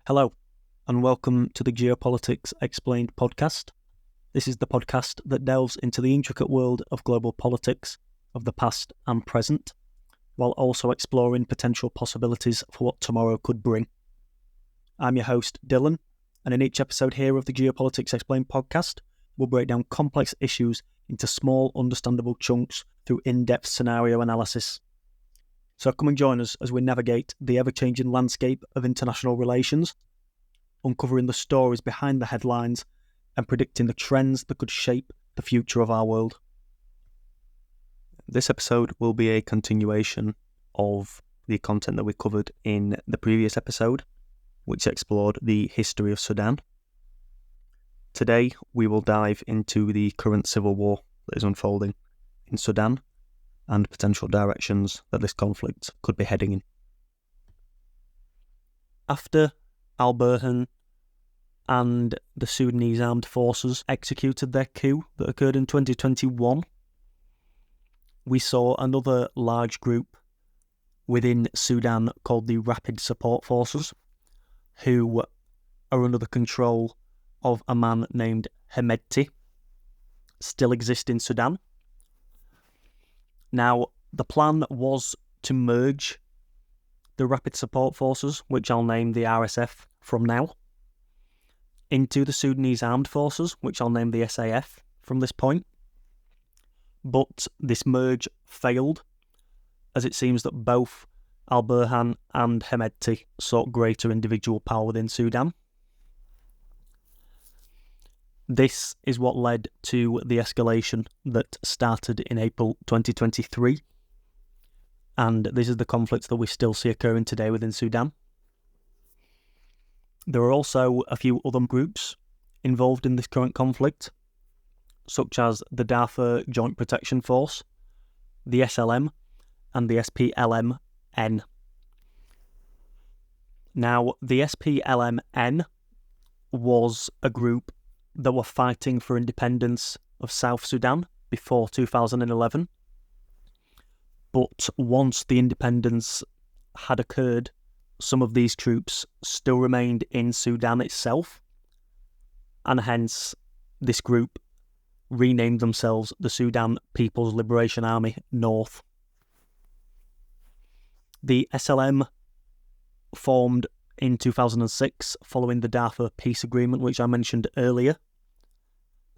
Hello, and welcome to the Geopolitics Explained podcast. This is the podcast that delves into the intricate world of global politics of the past and present, while also exploring potential possibilities for what tomorrow could bring. I'm your host, Dylan, and in each episode here of the Geopolitics Explained podcast, we'll break down complex issues into small, understandable chunks through in-depth scenario analysis. So come and join us as we navigate the ever-changing landscape of international relations, uncovering the stories behind the headlines and predicting the trends that could shape the future of our world. This episode will be a continuation of the content that we covered in the previous episode, which explored the history of Sudan. Today, we will dive into the current civil war that is unfolding in Sudan and potential directions that this conflict could be heading in. After al-Burhan and the Sudanese armed forces executed their coup that occurred in 2021, we saw another large group within Sudan called the Rapid Support Forces, who are under the control of a man named Hemedti, still exist in Sudan. Now, the plan was to merge the Rapid Support Forces, which I'll name the RSF from now, into the Sudanese Armed Forces, which I'll name the SAF from this point. But this merge failed, as it seems that both al-Burhan and Hemedti sought greater individual power within Sudan. This is what led to the escalation that started in April 2023, and this is the conflicts that we still see occurring today within Sudan. There are also a few other groups involved in this current conflict, such as the Darfur Joint Protection Force, the SLM, and the SPLM-N. Now, the SPLM-N was a group that were fighting for independence of South Sudan before 2011. But once the independence had occurred, some of these troops still remained in Sudan itself, and hence this group renamed themselves the Sudan People's Liberation Army North. The SLM formed in 2006 following the Darfur Peace Agreement, which I mentioned earlier.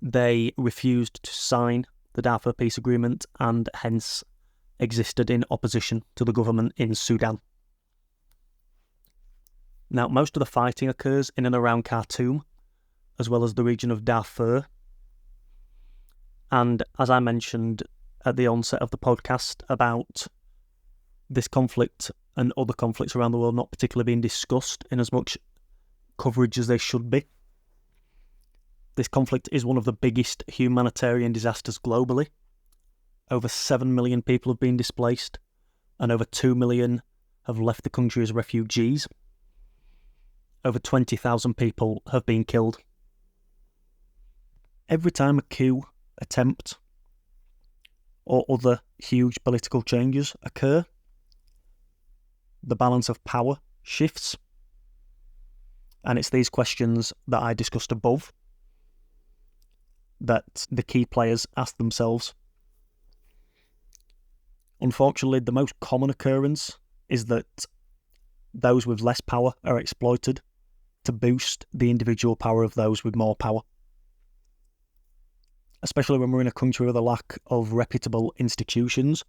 They refused to sign the Darfur Peace Agreement and hence existed in opposition to the government in Sudan. Now, most of the fighting occurs in and around Khartoum, as well as the region of Darfur. And as I mentioned at the onset of the podcast about this conflict and other conflicts around the world not particularly being discussed in as much coverage as they should be, this conflict is one of the biggest humanitarian disasters globally. Over 7 million people have been displaced, and over 2 million have left the country as refugees. Over 20,000 people have been killed. Every time a coup attempt or other huge political changes occur, the balance of power shifts. And it's these questions that I discussed above that the key players ask themselves. Unfortunately, the most common occurrence is that those with less power are exploited to boost the individual power of those with more power. Especially when we're in a country with a lack of reputable institutions,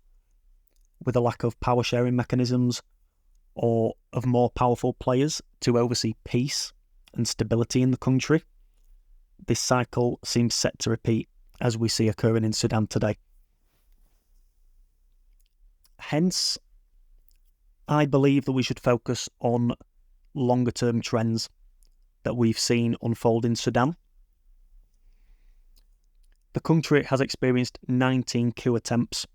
with a lack of power sharing mechanisms, or of more powerful players to oversee peace and stability in the country. This cycle seems set to repeat as we see occurring in Sudan today. Hence, I believe that we should focus on longer-term trends that we've seen unfold in Sudan. The country has experienced 19 coup attempts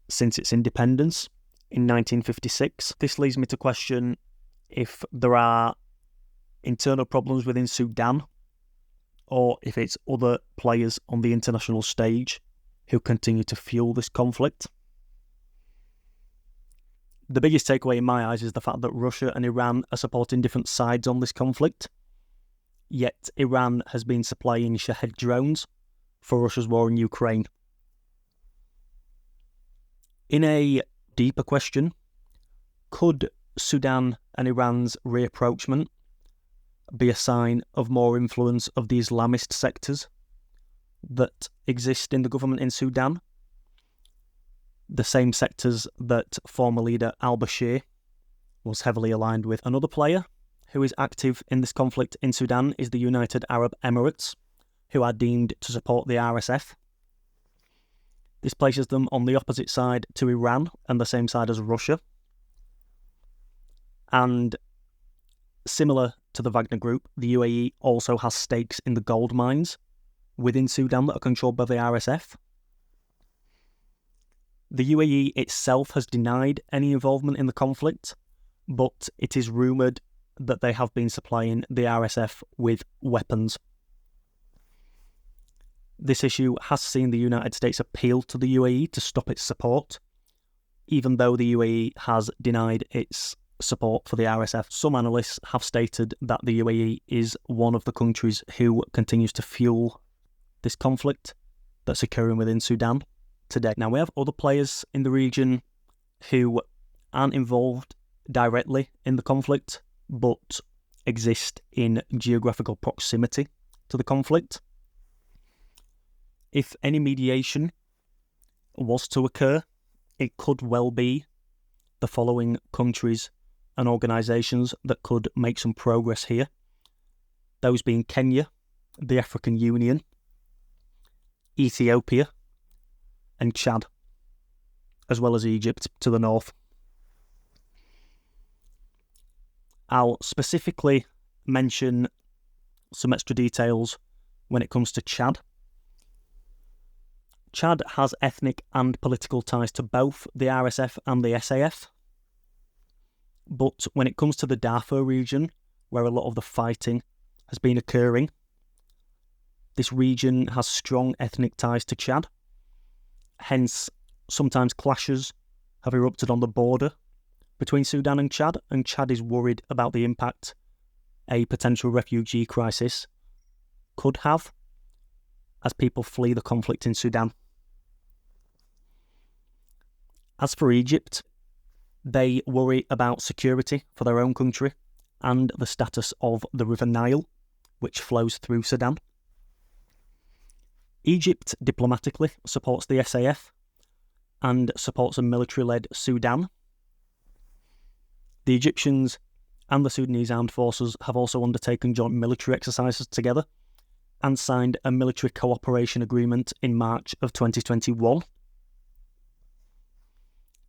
since its independence in 1956. This leads me to question if there are internal problems within Sudan or if it's other players on the international stage who continue to fuel this conflict. The biggest takeaway in my eyes is the fact that Russia and Iran are supporting different sides on this conflict, yet Iran has been supplying Shahed drones for Russia's war in Ukraine. In a deeper question, could Sudan and Iran's reapproachment be a sign of more influence of the Islamist sectors that exist in the government in Sudan? The same sectors that former leader al-Bashir was heavily aligned with. Another player who is active in this conflict in Sudan is the United Arab Emirates, who are deemed to support the RSF. This places them on the opposite side to Iran and the same side as Russia. And similar to the Wagner Group, the UAE also has stakes in the gold mines within Sudan that are controlled by the RSF. The UAE itself has denied any involvement in the conflict, but it is rumoured that they have been supplying the RSF with weapons. This issue has seen the United States appeal to the UAE to stop its support, even though the UAE has denied its support for the RSF. Some analysts have stated that the UAE is one of the countries who continues to fuel this conflict that's occurring within Sudan today. Now, we have other players in the region who aren't involved directly in the conflict, but exist in geographical proximity to the conflict. If any mediation was to occur, it could well be the following countries and organisations that could make some progress here. Those being Kenya, the African Union, Ethiopia, and Chad, as well as Egypt to the north. I'll specifically mention some extra details when it comes to Chad. Chad has ethnic and political ties to both the RSF and the SAF. But when it comes to the Darfur region, where a lot of the fighting has been occurring, this region has strong ethnic ties to Chad. Hence, sometimes clashes have erupted on the border between Sudan and Chad is worried about the impact a potential refugee crisis could have as people flee the conflict in Sudan. As for Egypt, they worry about security for their own country and the status of the River Nile, which flows through Sudan. Egypt diplomatically supports the SAF and supports a military-led Sudan. The Egyptians and the Sudanese armed forces have also undertaken joint military exercises together and signed a military cooperation agreement in March of 2021.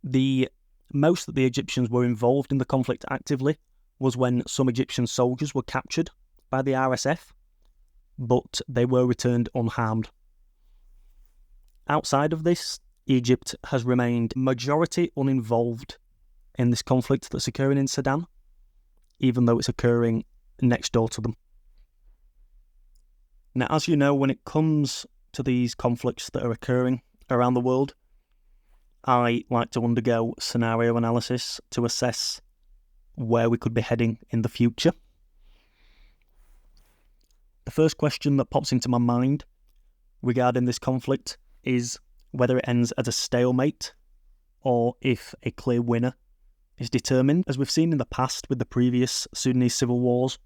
The most that the Egyptians were involved in the conflict actively was when some Egyptian soldiers were captured by the RSF, but they were returned unharmed. Outside of this, Egypt has remained majority uninvolved in this conflict that's occurring in Sudan, even though it's occurring next door to them. Now, as you know, when it comes to these conflicts that are occurring around the world, I like to undergo scenario analysis to assess where we could be heading in the future. The first question that pops into my mind regarding this conflict is whether it ends as a stalemate or if a clear winner is determined. As we've seen in the past with the previous Sudanese civil wars,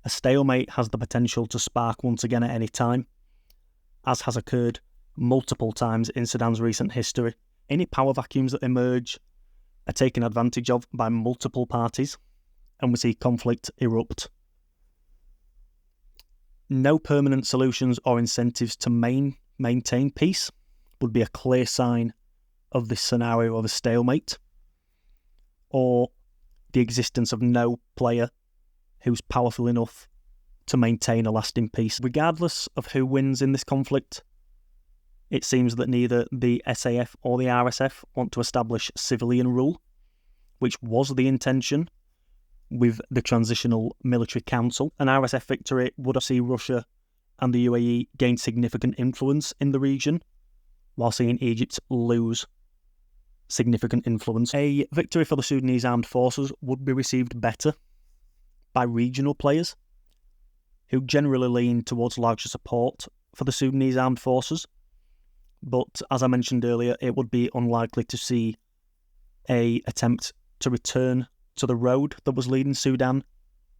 a stalemate has the potential to spark once again at any time, as has occurred multiple times in Sudan's recent history. Any power vacuums that emerge are taken advantage of by multiple parties, and we see conflict erupt. No permanent solutions or incentives to maintain peace would be a clear sign of this scenario of a stalemate, or the existence of no player who's powerful enough to maintain a lasting peace. Regardless of who wins in this conflict, it seems that neither the SAF or the RSF want to establish civilian rule, which was the intention with the Transitional Military Council. An RSF victory would see Russia and the UAE gain significant influence in the region, while seeing Egypt lose significant influence. A victory for the Sudanese armed forces would be received better by regional players who generally lean towards larger support for the Sudanese armed forces. But as I mentioned earlier, it would be unlikely to see an attempt to return to the road that was leading Sudan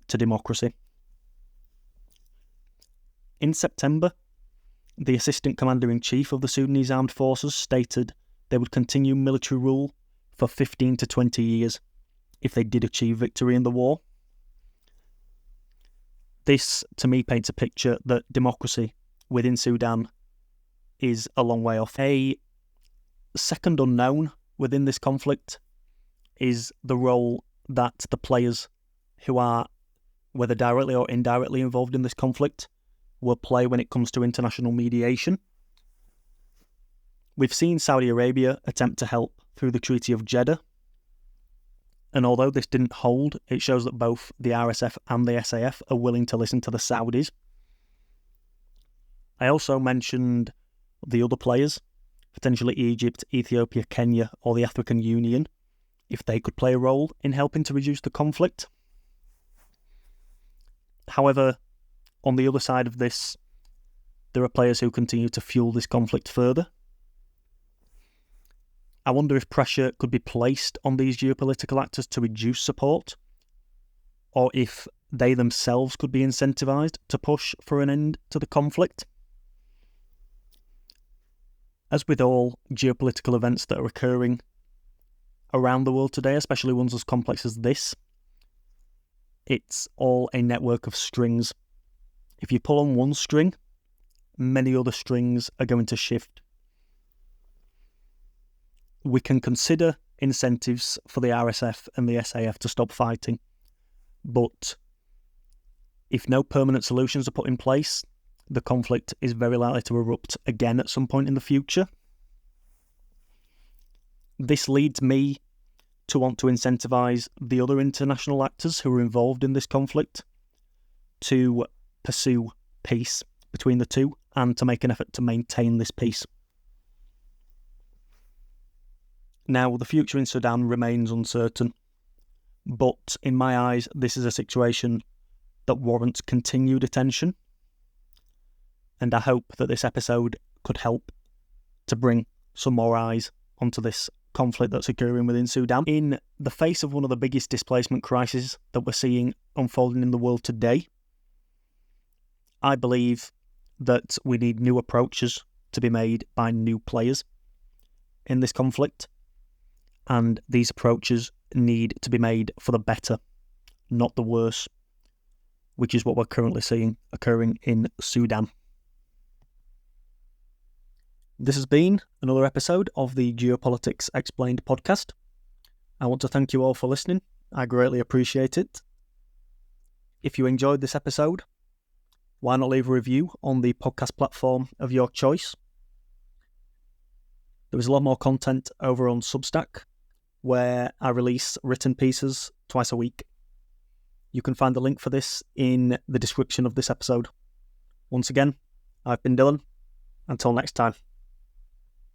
to democracy. In September, the Assistant Commander-in-Chief of the Sudanese Armed Forces stated they would continue military rule for 15 to 20 years if they did achieve victory in the war. This, to me, paints a picture that democracy within Sudan is a long way off. A second unknown within this conflict is the role that the players who are, whether directly or indirectly involved in this conflict, will play when it comes to international mediation. We've seen Saudi Arabia attempt to help through the Treaty of Jeddah, and although this didn't hold, it shows that both the RSF and the SAF are willing to listen to the Saudis. I also mentioned the other players, potentially Egypt, Ethiopia, Kenya, or the African Union, if they could play a role in helping to reduce the conflict. However, on the other side of this, there are players who continue to fuel this conflict further. I wonder if pressure could be placed on these geopolitical actors to reduce support, or if they themselves could be incentivised to push for an end to the conflict. As with all geopolitical events that are occurring around the world today, especially ones as complex as this, it's all a network of strings. If you pull on one string, many other strings are going to shift. We can consider incentives for the RSF and the SAF to stop fighting, but if no permanent solutions are put in place, the conflict is very likely to erupt again at some point in the future. This leads me to want to incentivise the other international actors who are involved in this conflict to pursue peace between the two and to make an effort to maintain this peace. Now, the future in Sudan remains uncertain, but in my eyes, this is a situation that warrants continued attention, and I hope that this episode could help to bring some more eyes onto this conflict that's occurring within Sudan. In the face of one of the biggest displacement crises that we're seeing unfolding in the world today, I believe that we need new approaches to be made by new players in this conflict, and these approaches need to be made for the better, not the worse, which is what we're currently seeing occurring in Sudan. This has been another episode of the Geopolitics Explained podcast. I want to thank you all for listening. I greatly appreciate it. If you enjoyed this episode, why not leave a review on the podcast platform of your choice? There is a lot more content over on Substack, where I release written pieces twice a week. You can find the link for this in the description of this episode. Once again, I've been Dylan. Until next time.